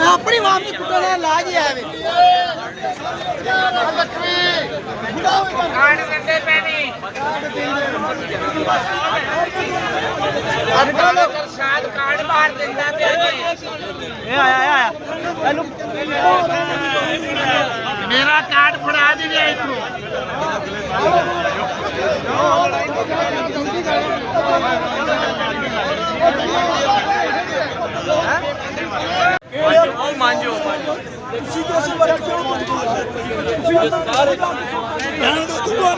अपनी मां की कुटो ने लाज है वे कार्ड करते पैनी अब शायद कार्ड बाहर देना पे ए आया हेलो मेरा कार्ड फड़ा दीजिए इथों मांजो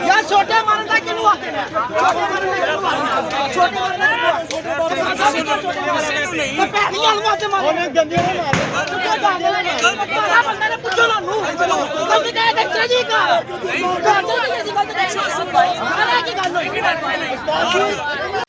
यार छोटे मारना किनु आते हैं छोटे मारना नहीं पैनी अलमाते मारने गंदे ने मारे क्या बंदा ने पूछो ना नु गलती कहे बच्चे जी का गलती की गल होई